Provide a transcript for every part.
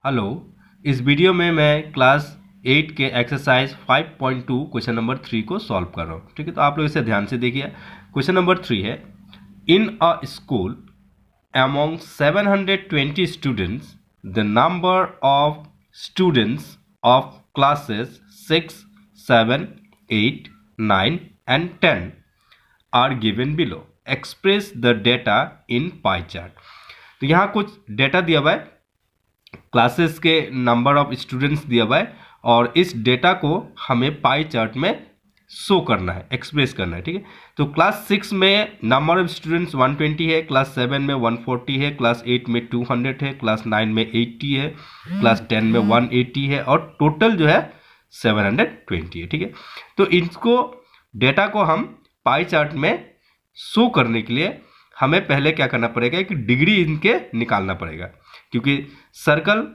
Hello. इस video में मैं क्लास 8 के एक्सरसाइज 5.2 क्वेश्चन नंबर 3 को सॉल्व कर रहा हूँ। ठीक है, तो आप लोग इसे ध्यान से देखिए। क्वेश्चन नंबर 3 है, इन अ school among 720 students the number of students of classes 6, 7, 8, 9 and 10 are given below. Express the data in pie chart. तो यहाँ कुछ डेटा दिया हुआ है, क्लासेस के नंबर ऑफ स्टूडेंट्स दिया हुआ है और इस डेटा को हमें पाई चार्ट में शो करना है, एक्सप्रेस करना है। ठीक है, तो क्लास 6 में नंबर ऑफ स्टूडेंट्स 120 है, क्लास 7 में 140 है, क्लास 8 में 200 है, क्लास 9 में 80 है, क्लास 10 में 180 है और टोटल जो है 720 है। ठीक है, तो इसको डेटा को हम पाई चार्ट में शो करने के लिए हमें पहले क्या करना पड़ेगा कि डिग्री इनके निकालना पड़ेगा, क्योंकि सर्कल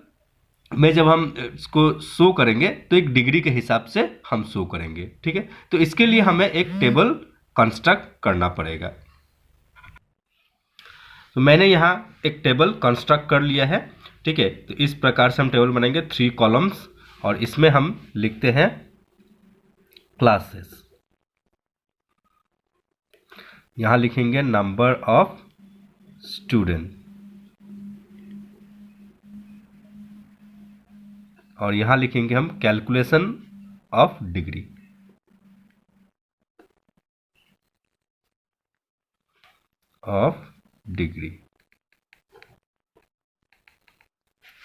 में जब हम इसको शो करेंगे तो एक डिग्री के हिसाब से हम शो करेंगे। ठीक है, तो इसके लिए हमें एक टेबल कंस्ट्रक्ट करना पड़ेगा। तो मैंने यहाँ एक टेबल कंस्ट्रक्ट कर लिया है। ठीक है, तो इस प्रकार से हम टेबल बनाएंगे 3 कॉलम्स और इसमें हम लिखते हैं क्लासेस। यहाँ लिखेंगे नंबर ऑफ स्टूडेंट और यहां लिखेंगे हम कैलकुलेशन ऑफ डिग्री।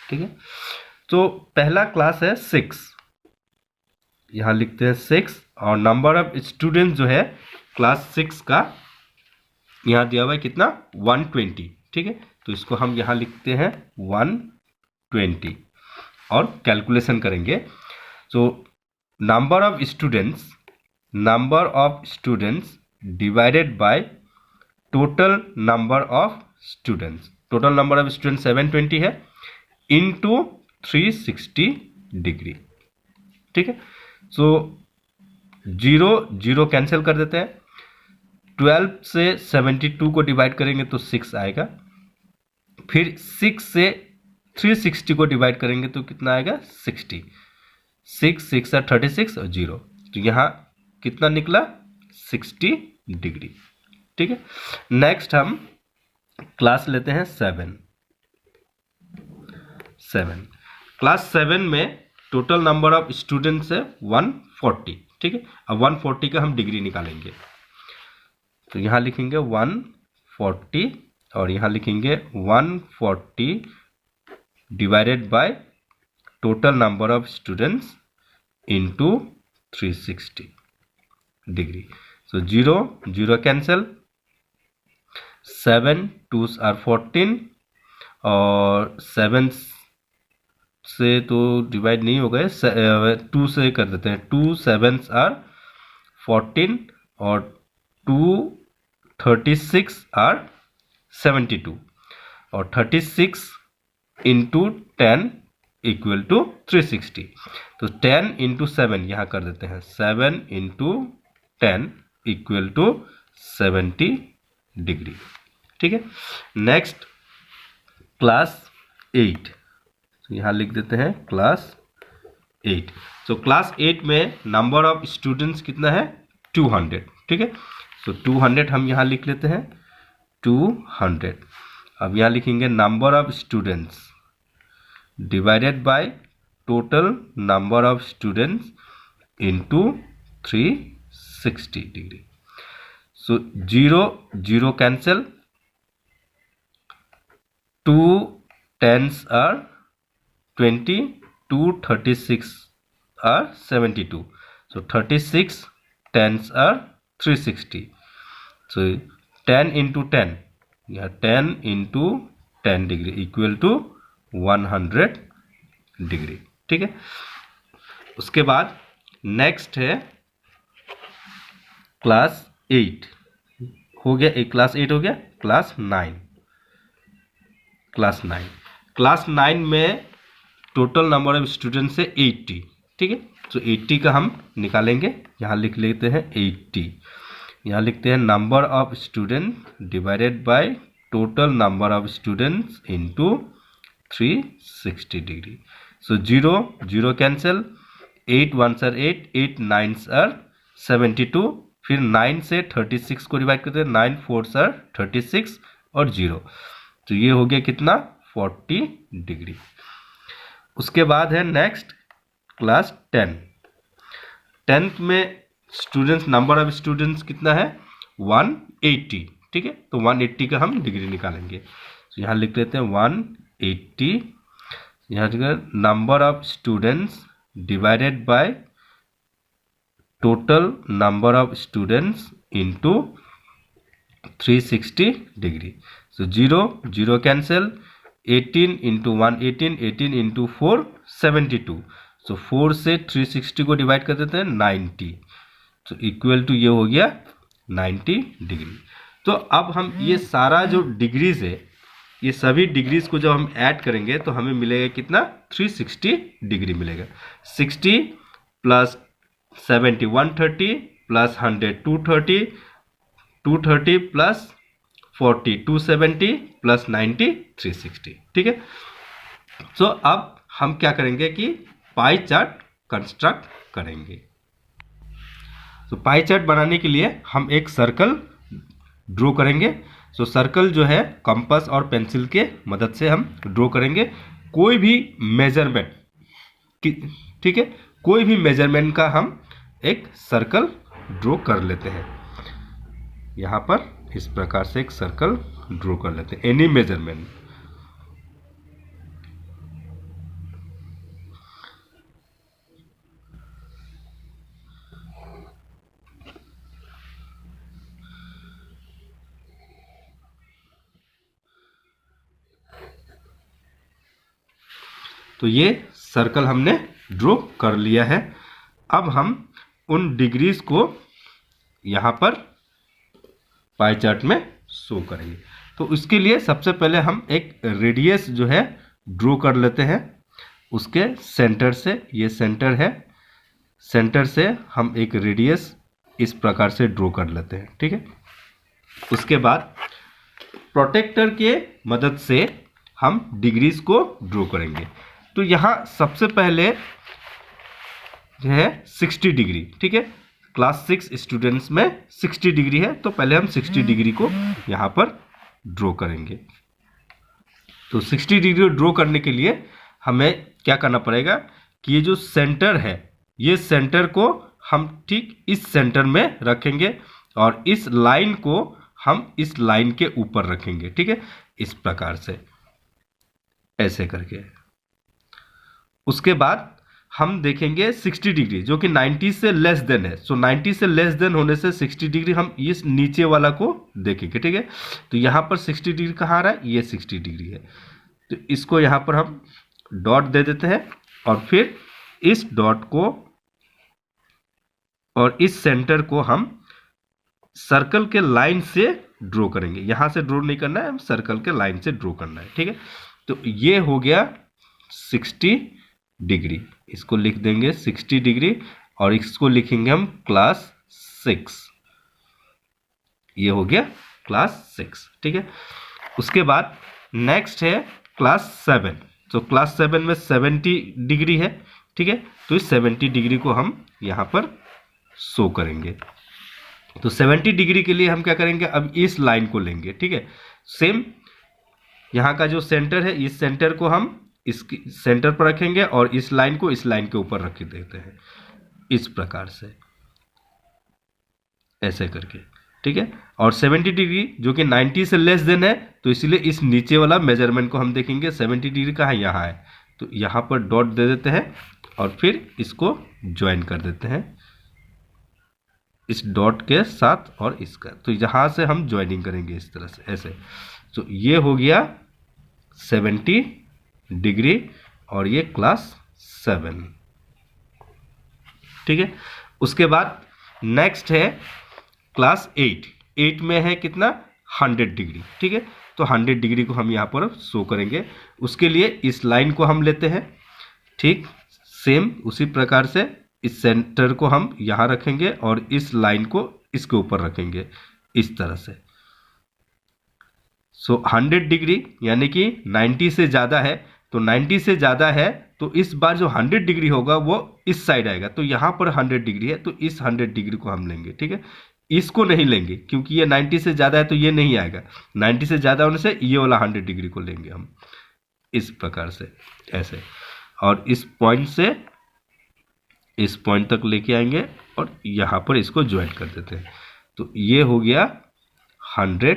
ठीक है, तो पहला क्लास है 6, यहां लिखते हैं 6 और नंबर ऑफ स्टूडेंट जो है क्लास 6 का यहां दिया हुआ है कितना 120। ठीक है, तो इसको हम यहां लिखते हैं 120 और कैलकुलेशन करेंगे। तो number of students divided by total number of students. Total number of students 720 है इनटू 360 डिग्री। ठीक है, सो 0 0 कैंसिल कर देते हैं। 12 से 72 को डिवाइड करेंगे तो 6 आएगा, फिर 6 से 360 को डिवाइड करेंगे तो कितना आएगा 60। 6 6 are 36 और 0, तो यहाँ कितना निकला 60 डिग्री। ठीक है, नेक्स्ट हम क्लास लेते हैं 7। क्लास 7 में टोटल नंबर ऑफ स्टूडेंट्स है 140। ठीक है, अब 140 का हम डिग्री निकालेंगे, तो यहाँ लिखेंगे 140 और यहाँ लिखेंगे 140 divided by total number of students into 360 degree. So 0 0 cancel, 7 2s are 14 और 7 से तो डिवाइड नहीं हो गए, 2 से कर देते हैं। 2 7s are 14 और 2 36 are 72 और 36 इंटू 10 इक्वल टू 360। तो 10 इंटू 7 यहाँ कर देते हैं, 7 इंटू 10 इक्वल टू 70 डिग्री। ठीक है, नेक्स्ट क्लास 8, तो यहाँ लिख देते हैं क्लास 8। तो क्लास 8 में नंबर ऑफ स्टूडेंट्स कितना है 200। ठीक है, तो 200 हम यहाँ लिख लेते हैं 200। अब यहाँ लिखेंगे number of students divided by total number of students into 360 degree. So 0 0 cancel, 2 10s are 20, 2 36 are 72, so 36 10s are 360। so 10 into 10, yeah, 10 into 10 degree equal to 100 degree. ठीक है, उसके बाद नेक्स्ट है क्लास 8 हो गया, एक क्लास 8 हो गया। क्लास 9 में टोटल नंबर ऑफ स्टूडेंट्स है 80। ठीक है, तो 80 का हम निकालेंगे, यहाँ लिख लेते हैं 80। यहाँ लिखते हैं number of student divided by total number of students into 360 degree. So 0 0 cancel, 8 1 sir 8, 8 9 sir 72, फिर 9 से 36 को डिवाइड करते हैं, 9 4 सर 36 और 0, तो ये हो गया कितना 40 डिग्री। उसके बाद है नेक्स्ट क्लास 10। 10th में स्टूडेंट्स, नंबर ऑफ स्टूडेंट्स कितना है 180, ठीक है, तो 180 का हम डिग्री निकालेंगे। तो यहाँ लिख लेते हैं 180, यहाँ number of students divided by total number of students into 360 degree. So 0 0 cancel, 18 into 1 18, 18 into 4 72, सो 4 से 360 को डिवाइड कर देते हैं 90, तो इक्वल टू ये हो गया 90 डिग्री। तो अब हम ये सारा जो डिग्रीज है, ये सभी डिग्रीज को जब हम ऐड करेंगे तो हमें मिलेगा कितना 360 डिग्री मिलेगा। 60 प्लस 70 130 प्लस 100 230, 230 प्लस 40 270 प्लस 90 360, ठीक है। सो अब हम क्या करेंगे कि पाई चार्ट कंस्ट्रक्ट करेंगे। तो पाई चार्ट बनाने के लिए हम एक सर्कल ड्रॉ करेंगे। सो सर्कल जो है कंपास और पेंसिल के मदद से हम ड्रॉ करेंगे। कोई भी मेजरमेंट, ठीक है, कोई भी मेजरमेंट का हम एक सर्कल ड्रॉ कर लेते हैं। यहाँ पर इस प्रकार से एक सर्कल ड्रॉ कर लेते हैं, एनी मेजरमेंट। तो ये सर्कल हमने ड्रॉ कर लिया है। अब हम उन डिग्रीज को यहाँ पर पाई चार्ट में शो करेंगे। तो इसके लिए सबसे पहले हम एक रेडियस जो है ड्रॉ कर लेते हैं। उसके सेंटर से, ये सेंटर है, सेंटर से हम एक रेडियस इस प्रकार से ड्रॉ कर लेते हैं, ठीक है। उसके बाद प्रोटेक्टर के मदद से हम डिग्रीज को ड्रॉ करेंगे। तो यहाँ सबसे पहले जो है 60 डिग्री, ठीक है, क्लास 6 स्टूडेंट्स में 60 डिग्री है, तो पहले हम 60 डिग्री को यहाँ पर ड्रॉ करेंगे। तो 60 डिग्री ड्रॉ करने के लिए हमें क्या करना पड़ेगा कि ये जो सेंटर है, ये सेंटर को हम ठीक इस सेंटर में रखेंगे और इस लाइन को हम इस लाइन के ऊपर रखेंगे, ठीक है, इस प्रकार से ऐसे करके। उसके बाद हम देखेंगे 60 डिग्री जो कि 90 से लेस देन है। सो 90 से लेस देन होने से 60 डिग्री हम इस नीचे वाला को देखेंगे, ठीक है। तो यहाँ पर 60 डिग्री कहाँ आ रहा है, ये 60 डिग्री है, तो इसको यहाँ पर हम डॉट दे देते हैं और फिर इस डॉट को और इस सेंटर को हम सर्कल के लाइन से ड्रॉ करेंगे। यहाँ से ड्रॉ नहीं करना है, हम सर्कल के लाइन से ड्रॉ करना है, ठीक है। तो ये हो गया 60 डिग्री, इसको लिख देंगे 60 डिग्री और इसको लिखेंगे हम क्लास 6, ये हो गया क्लास 6, ठीक है। उसके बाद नेक्स्ट है क्लास 7। तो क्लास 7 में 70 डिग्री है, ठीक है, तो इस 70 डिग्री को हम यहाँ पर शो करेंगे। तो 70 डिग्री के लिए हम क्या करेंगे, अब इस लाइन को लेंगे, ठीक है। सेम यहाँ का जो सेंटर है, इस सेंटर को हम इसकी सेंटर पर रखेंगे और इस लाइन को इस लाइन के ऊपर रख देते हैं इस प्रकार से, ऐसे करके, ठीक है। और 70 डिग्री जो कि 90 से लेस देन है, तो इसलिए इस नीचे वाला मेजरमेंट को हम देखेंगे 70 डिग्री कहाँ, यहाँ है, तो यहाँ पर डॉट दे देते हैं और फिर इसको ज्वाइन कर देते हैं इस डॉट के साथ और इसका। तो यहाँ से हम ज्वाइनिंग करेंगे इस तरह से, ऐसे। तो ये हो गया 70 डिग्री और ये क्लास 7, ठीक है। उसके बाद नेक्स्ट है क्लास 8 में है कितना 100 डिग्री, ठीक है। तो 100 डिग्री को हम यहाँ पर शो करेंगे। उसके लिए इस लाइन को हम लेते हैं, ठीक, सेम उसी प्रकार से इस सेंटर को हम यहाँ रखेंगे और इस लाइन को इसके ऊपर रखेंगे इस तरह से। सो 100 डिग्री यानी कि 90 से ज़्यादा है, तो 90 से ज़्यादा है तो इस बार जो 100 डिग्री होगा वो इस साइड आएगा, तो यहाँ पर 100 डिग्री है तो इस 100 डिग्री को हम लेंगे, ठीक है। इसको नहीं लेंगे क्योंकि ये 90 से ज़्यादा है तो ये नहीं आएगा, 90 से ज़्यादा होने से ये वाला 100 डिग्री को लेंगे हम इस प्रकार से ऐसे, और इस पॉइंट से इस पॉइंट तक लेके आएंगे और यहाँ पर इसको ज्वाइन कर देते हैं। तो ये हो गया 100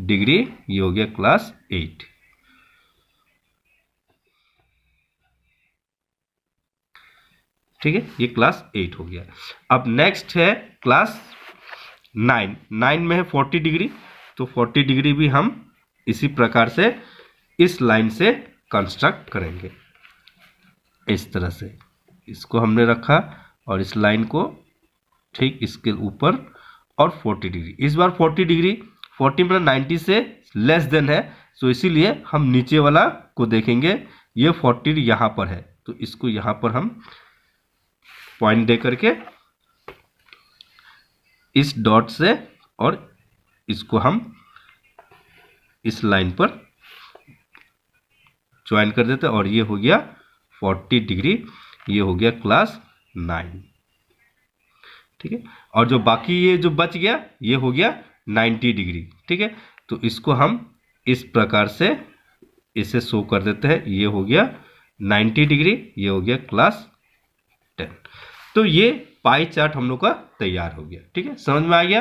डिग्री, ये हो गया क्लास 8। ठीक है, ये क्लास 8 हो गया। अब नेक्स्ट है क्लास 9। 9 में है 40 डिग्री, तो 40 डिग्री भी हम इसी प्रकार से इस लाइन से कंस्ट्रक्ट करेंगे। इस तरह से इसको हमने रखा और इस लाइन को ठीक इसके ऊपर, और 40 डिग्री, इस बार 40 डिग्री, 40 मतलब 90 से लेस देन है, तो इसीलिए हम नीचे वाला को देखेंगे। ये 40 यहाँ पर है तो इसको यहाँ पर हम पॉइंट दे करके इस डॉट से और इसको हम इस लाइन पर ज्वाइन कर देते हैं, और ये हो गया 40 डिग्री, ये हो गया क्लास 9। ठीक है, और जो बाकी ये जो बच गया ये हो गया 90 डिग्री। ठीक है, तो इसको हम इस प्रकार से इसे शो कर देते हैं, ये हो गया 90 डिग्री, ये हो गया क्लास 10। तो ये पाई चार्ट हम लोग का तैयार हो गया। ठीक है, समझ में आ गया।